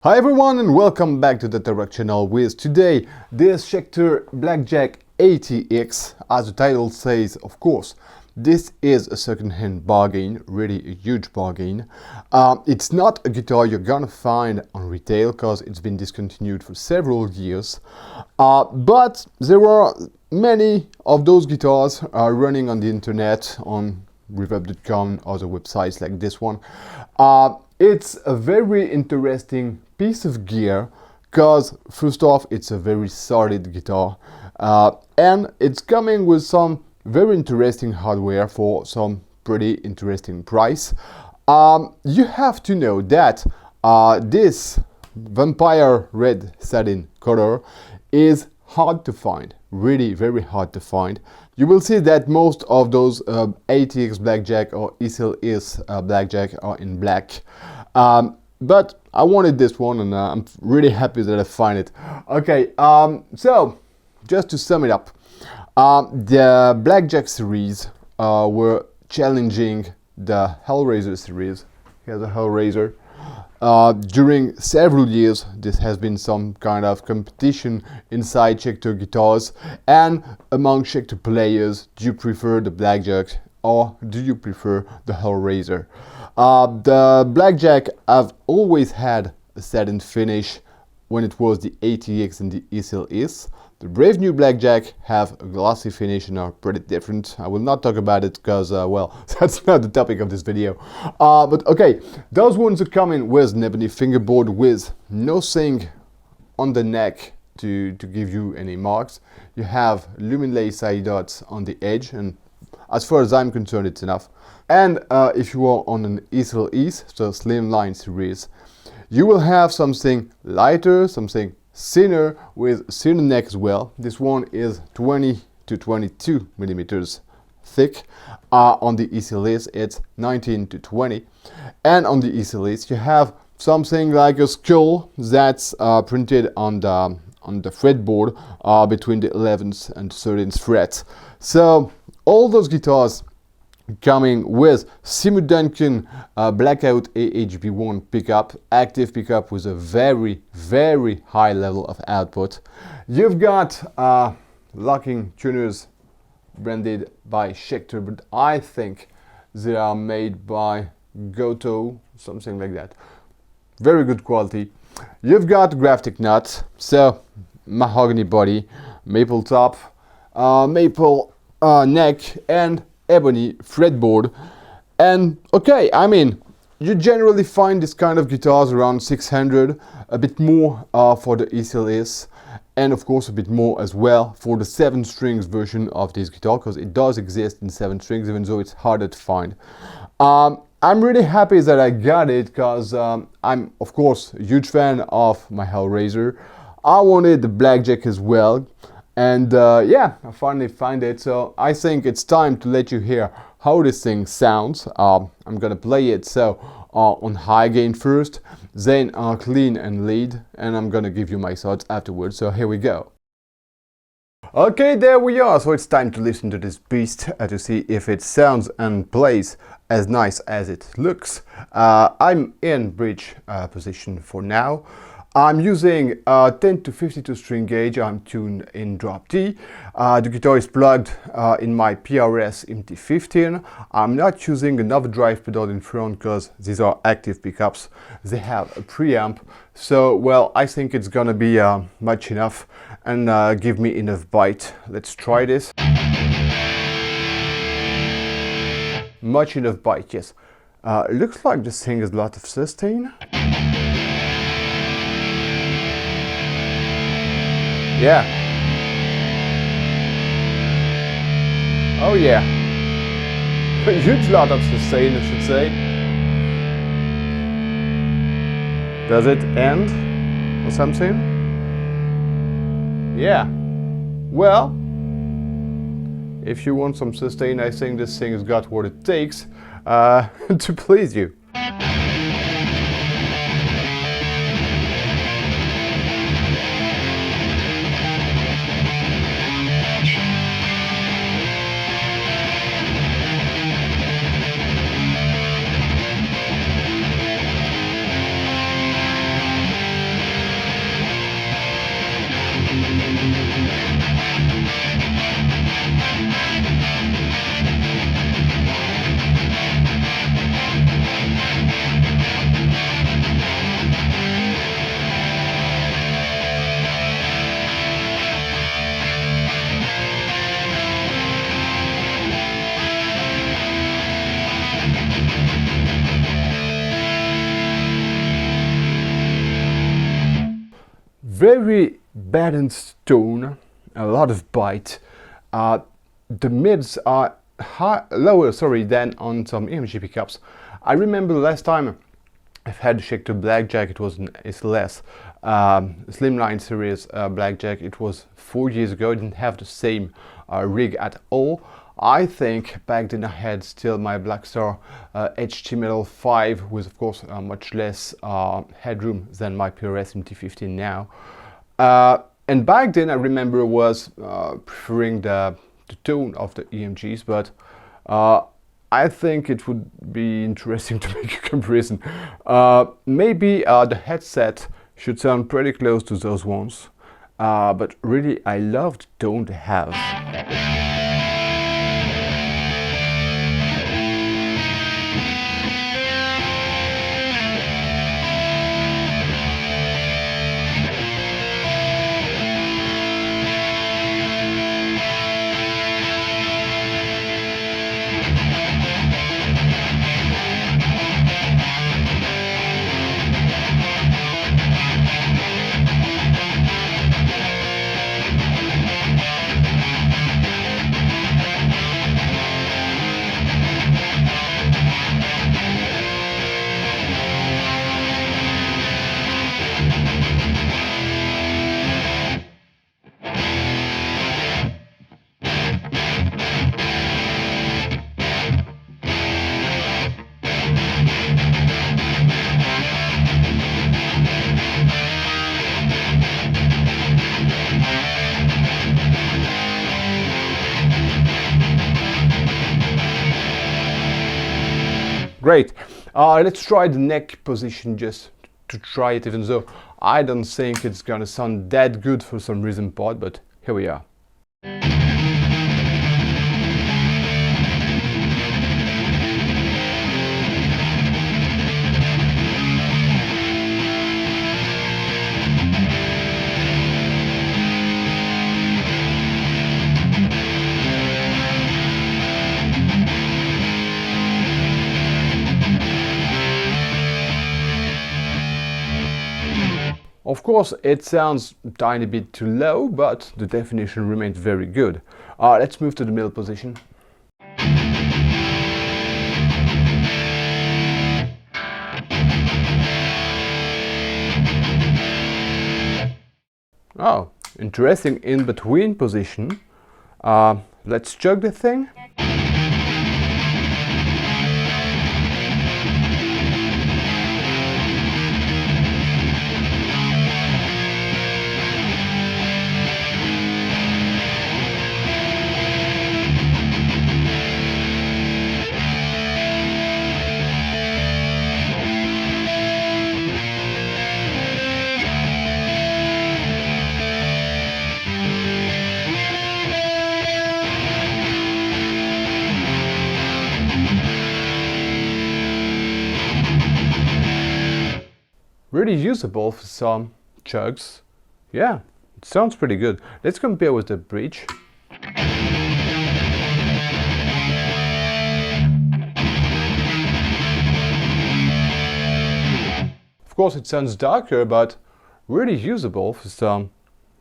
Hi everyone and welcome back to the Torok channel with today this Schecter Blackjack ATX. As the title says, of course, this is a second-hand bargain, really a huge bargain. It's not a guitar you're gonna find on retail because it's been discontinued for several years. But there are many of those guitars running on the internet, on reverb.com, other websites like this one. It's a very interesting piece of gear because first off it's a very solid guitar and it's coming with some very interesting hardware for some pretty interesting price. You have to know that this Vampyre red satin color is hard to find, really very hard to find. You will see that most of those ATX Blackjack or SLS Blackjack are in black. But I wanted this one and I'm really happy that I find it. Okay, so just to sum it up, the Blackjack series were challenging the Hellraiser series. Here's a Hellraiser. During several years, this has been some kind of competition inside Schecter guitars and among Schecter players. Do you prefer the Blackjack or do you prefer the Hellraiser? The Blackjack have always had a satin finish when it was the ATX and the SLS. The brave new Blackjack have a glossy finish and are pretty different. I will not talk about it because, well, that's not the topic of this video. But okay, those ones are coming with an ebony fingerboard with nothing on the neck to give you any marks. You have luminlay side dots on the edge, and as far as I'm concerned, it's enough. And if you are on an SLS, so slimline series, you will have something lighter, something thinner with thinner neck as well. This one is 20 to 22 millimeters thick. On the SLS it's 19 to 20, and on the SLS you have something like a skull that's printed on the fretboard between the 11th and 13th frets. So all those guitars coming with Simu Duncan Blackout AHB1 pickup, active pickup with a very high level of output. You've got locking tuners branded by Schecter, but I think they are made by Goto, something like that. Very good quality. You've got graphic nuts, so mahogany body, maple top, maple neck, and ebony fretboard. And okay, I mean, you generally find this kind of guitars around 600, a bit more for the SLS, and of course a bit more as well for the 7 strings version of this guitar, because it does exist in 7 strings, even though it's harder to find. I'm really happy that I got it because I'm of course a huge fan of my Hellraiser. I wanted the Blackjack as well. And yeah, I finally find it, so I think it's time to let you hear how this thing sounds. I'm gonna play it on high gain first, then clean and lead, and I'm gonna give you my thoughts afterwards, so here we go. Okay, there we are, so it's time to listen to this beast to see if it sounds and plays as nice as it looks. I'm in bridge position for now. I'm using 10 to 52 string gauge. I'm tuned in drop D. The guitar is plugged in my PRS MT15. I'm not using an overdrive pedal in front because these are active pickups. They have a preamp, so well, I think it's gonna be much enough and give me enough bite. Let's try this. Much enough bite, yes. Looks like this thing has a lot of sustain. Yeah. Oh yeah. A huge lot of sustain, I should say. Does it end or something? Yeah. Well, if you want some sustain, I think this thing has got what it takes to please you. very balanced tone, a lot of bite. The mids are lower than on some EMG pickups. I remember the last time I've had Schecter Blackjack, it was an SLS Slimline series Blackjack. It was 4 years ago. I didn't have the same rig at all. I think back then I had still my Blackstar HT-Metal 5 with, of course, much less headroom than my PRS MT-15 now. And back then I remember was preferring the tone of the EMGs, but I think it would be interesting to make a comparison. Maybe the headset should sound pretty close to those ones, but really I love the tone they have. Great. Let's try the neck position just to try it, even though I don't think it's gonna sound that good for some reason part, but here we are. Of course, it sounds a tiny bit too low, but the definition remains very good. Let's move to the middle position. Oh, interesting in-between position. Let's chug the thing. Really usable for some chugs. Yeah, it sounds pretty good. Let's compare with the bridge. Of course it sounds darker, but really usable for some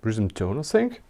rhythm tone, I think.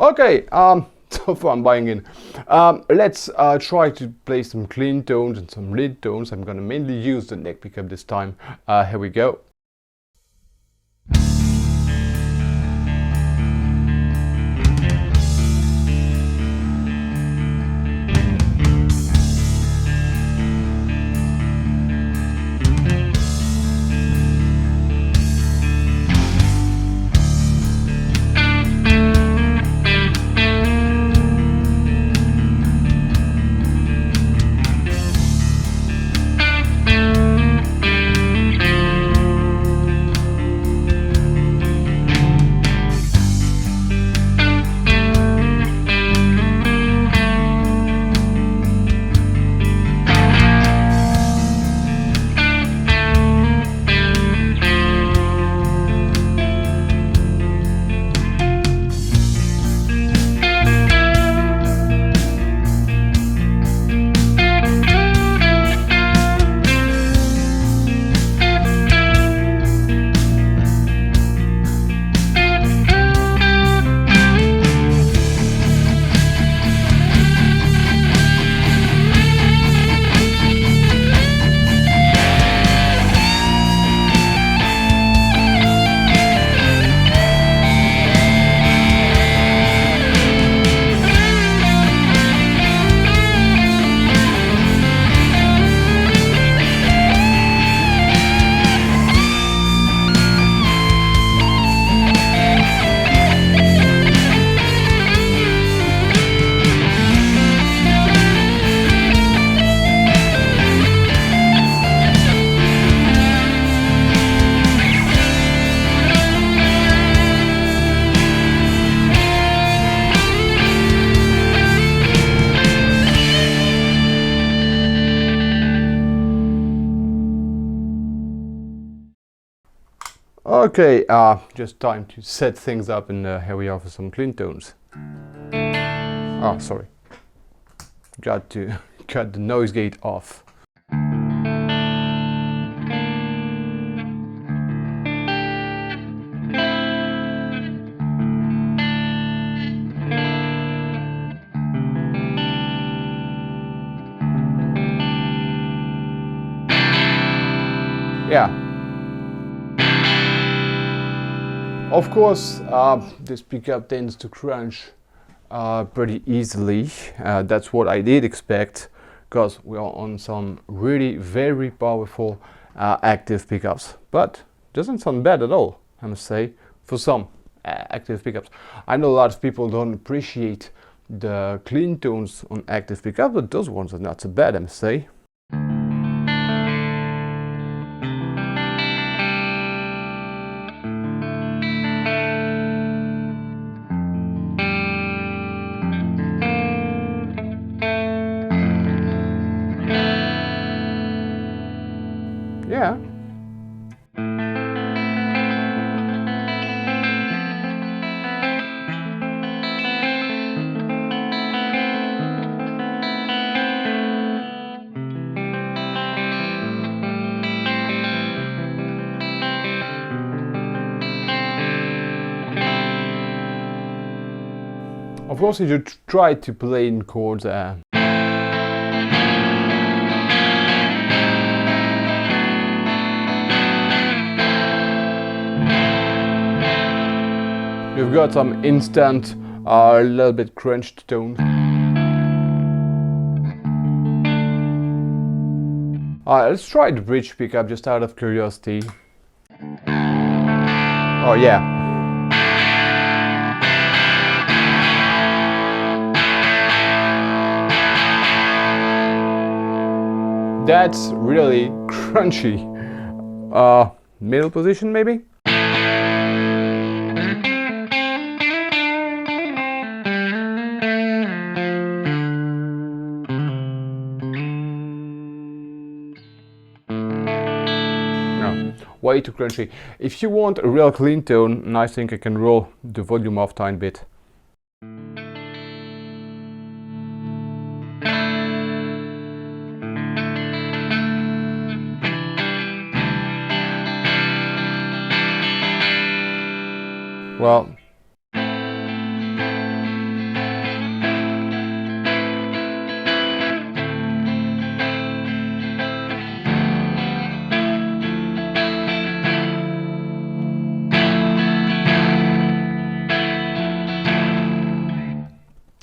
Okay, so far I'm buying in. Let's try to play some clean tones and some lead tones. I'm gonna mainly use the neck pickup this time. Here we go. Okay, just time to set things up, and here we are for some clean tones. Oh, sorry. Got to cut the noise gate off. Yeah. Of course, this pickup tends to crunch pretty easily. That's what I did expect, because we are on some really very powerful active pickups. But doesn't sound bad at all, I must say, for some active pickups. I know a lot of people don't appreciate the clean tones on active pickups, but those ones are not so bad, I must say. Yeah. Of course, you should try to play in chords. You've got some instant, a little bit crunched tone. Let's try the bridge pickup just out of curiosity. Oh yeah. That's really crunchy. Middle position maybe? Way too crunchy. If you want a real clean tone, I think I can roll the volume off tiny bit. Well,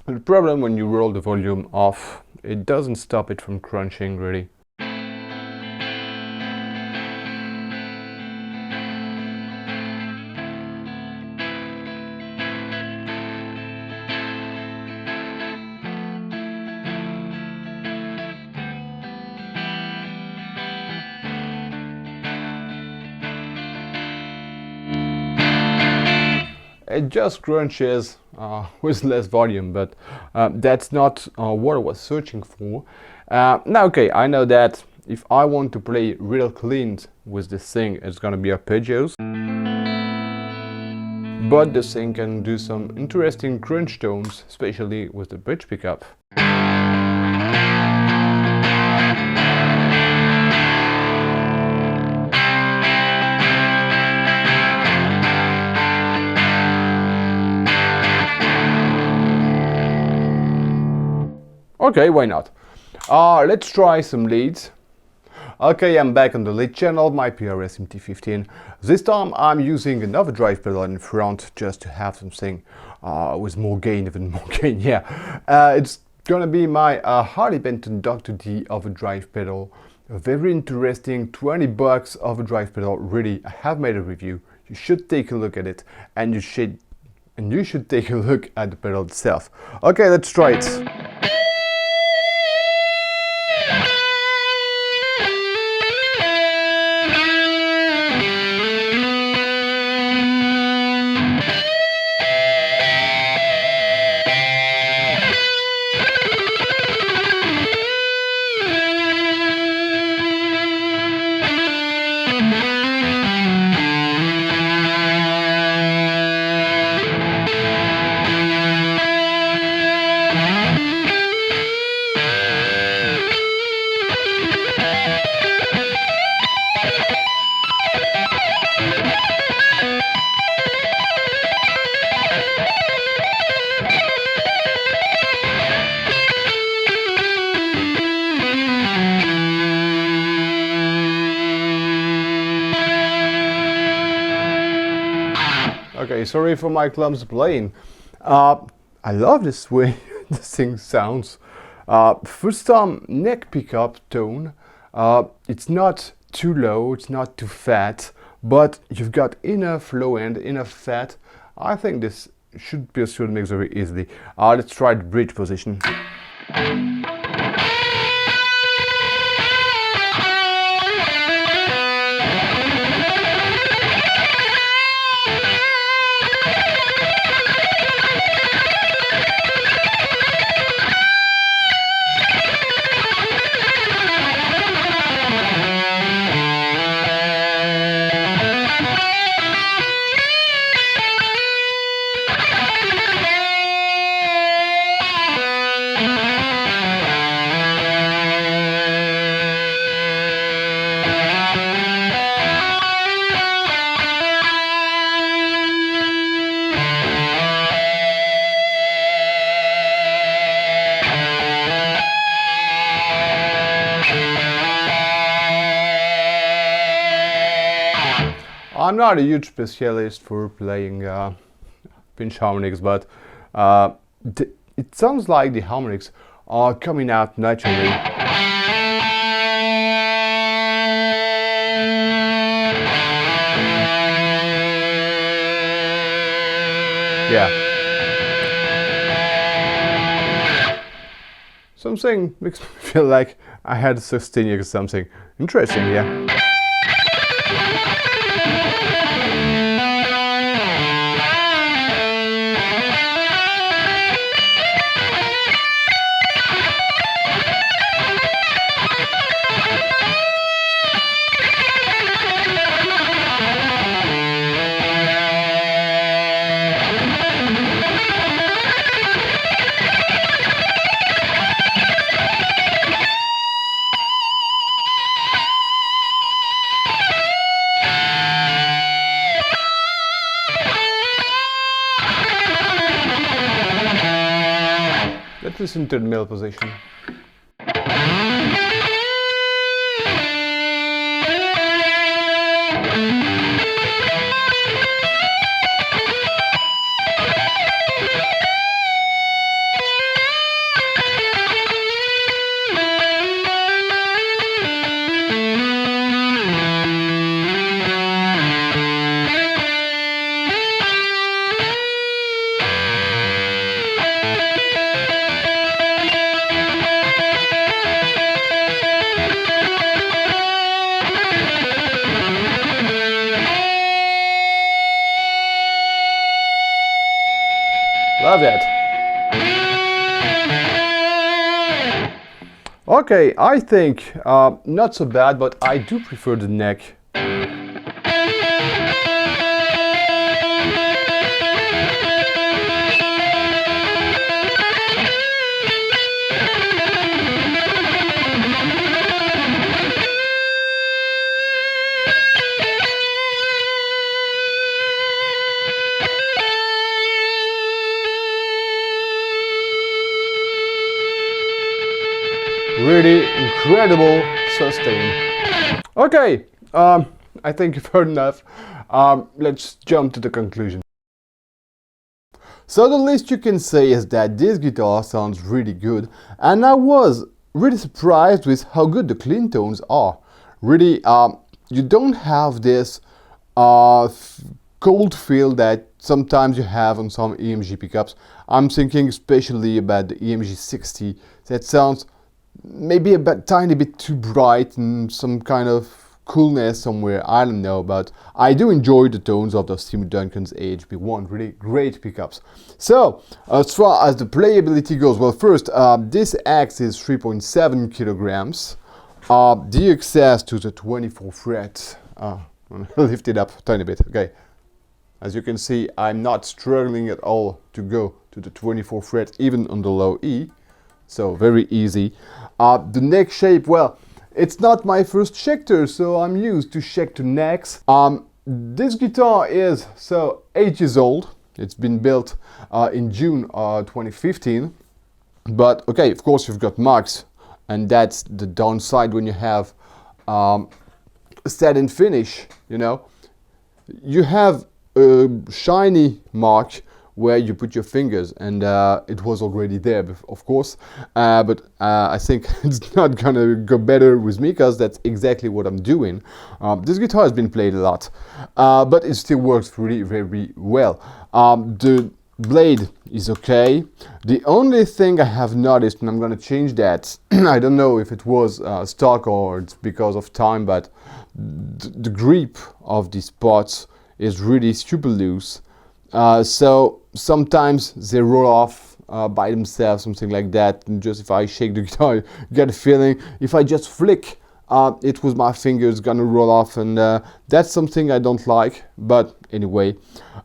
the problem when you roll the volume off, it doesn't stop it from crunching really. It just crunches with less volume, but that's not what I was searching for. Now, okay, I know that if I want to play real clean with this thing, it's gonna be arpeggios. But this thing can do some interesting crunch tones, especially with the bridge pickup. Okay, why not? Let's try some leads. Okay, I'm back on the lead channel, my PRS MT15. This time I'm using another drive pedal in front just to have something with more gain, even more gain, yeah. It's gonna be my Harley Benton Dr. D overdrive pedal. A very interesting 20 bucks overdrive pedal, really. I have made a review. You should take a look at it, and you should take a look at the pedal itself. Okay, let's try it. Okay, sorry for my clumsy playing. I love this way this thing sounds. First neck pickup tone. It's not too low, it's not too fat, but you've got enough low end, enough fat. I think this should be a straight mix very easily. Let's try the bridge position. I'm not a huge specialist for playing pinch harmonics, but it sounds like the harmonics are coming out naturally. Yeah. Something makes me feel like I had a 16 or something. Interesting, yeah. Let's listen to the middle position. Love it. Okay, I think not so bad, but I do prefer the neck. Really incredible sustain. Okay, I think you've heard enough. Let's jump to the conclusion. So the least you can say is that this guitar sounds really good, and I was really surprised with how good the clean tones are. Really, you don't have this cold feel that sometimes you have on some EMG pickups. I'm thinking especially about the EMG 60. That sounds maybe a tiny bit too bright and some kind of coolness somewhere, I don't know, but I do enjoy the tones of the Tim Duncan's AHB1, really great pickups. So, as far as the playability goes, well, first, this axe is 3.7 kilograms. The access to the 24 fret, I'm gonna lift it up a tiny bit, okay. As you can see, I'm not struggling at all to go to the 24 fret, even on the low E. So very easy. The neck shape, well, it's not my first Schecter, so I'm used to Schecter necks. This guitar is 8 years old. It's been built in June 2015. But okay, of course you've got marks, and that's the downside when you have a satin finish, you know. You have a shiny mark where you put your fingers, and it was already there, of course, but I think it's not gonna go better with me, because that's exactly what I'm doing. This guitar has been played a lot, but it still works really very well. The blade is okay. The only thing I have noticed, and I'm gonna change that, I don't know if it was stock or it's because of time, but the grip of these pots is really super loose. So sometimes they roll off by themselves, something like that, and just if I shake the guitar, you get a feeling. If I just flick it with my fingers, gonna roll off, and that's something I don't like. But anyway,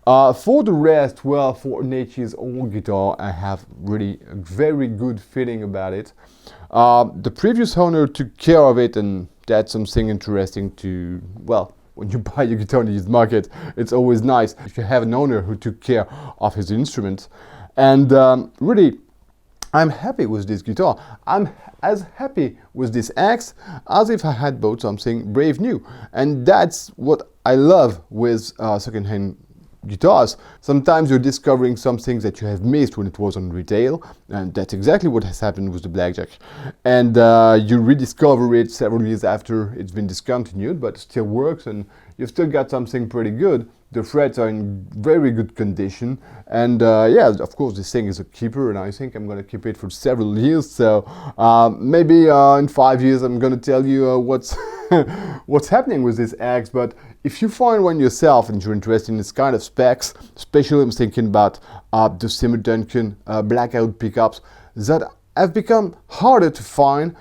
for the rest, well, for an 8 years old guitar, I have really a very good feeling about it. The previous owner took care of it, and that's something interesting to, well, when you buy a guitar in the used market, it's always nice if you have an owner who took care of his instrument. And really, I'm happy with this guitar. I'm as happy with this axe as if I had bought something brave new. And that's what I love with second-hand guitars. Sometimes you're discovering something that you have missed when it was on retail, and that's exactly what has happened with the Blackjack. And you rediscover it several years after it's been discontinued, but it still works, and you've still got something pretty good. The frets are in very good condition, and yeah, of course this thing is a keeper, and I think I'm gonna keep it for several years. So maybe in 5 years I'm gonna tell you what's what's happening with this axe. But if you find one yourself and you're interested in this kind of specs, especially I'm thinking about the Seymour Duncan blackout pickups that have become harder to find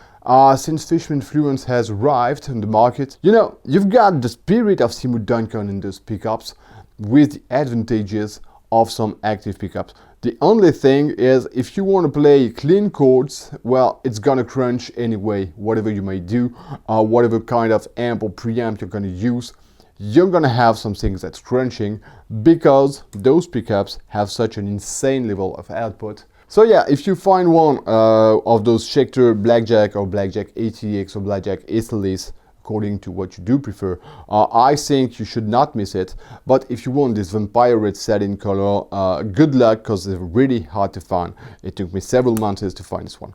since Fishman Fluence has arrived on the market. You know, you've got the spirit of Seymour Duncan in those pickups with the advantages of some active pickups. The only thing is, if you want to play clean chords, well, it's gonna crunch anyway, whatever you may do, whatever kind of amp or preamp you're gonna use, you're gonna have something that's crunching, because those pickups have such an insane level of output. So yeah, if you find one of those Schecter Blackjack or Blackjack ATX or Blackjack SLS, according to what you do prefer, I think you should not miss it. But if you want this Vampyre red satin color, good luck, because they're really hard to find. It took me several months to find this one.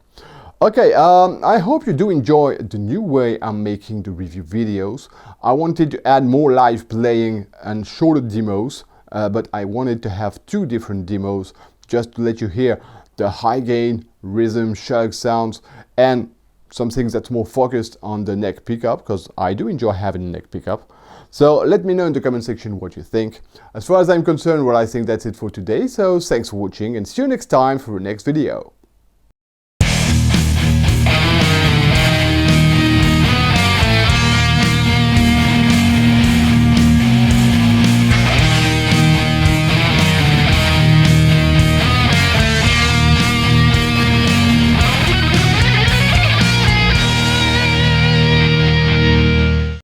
Okay, I hope you do enjoy the new way I'm making the review videos. I wanted to add more live playing and shorter demos, but I wanted to have 2 different demos just to let you hear the high gain, rhythm, shark sounds, and some things that's more focused on the neck pickup, because I do enjoy having a neck pickup. So let me know in the comment section what you think. As far as I'm concerned, well, I think that's it for today. So thanks for watching, and see you next time for the next video.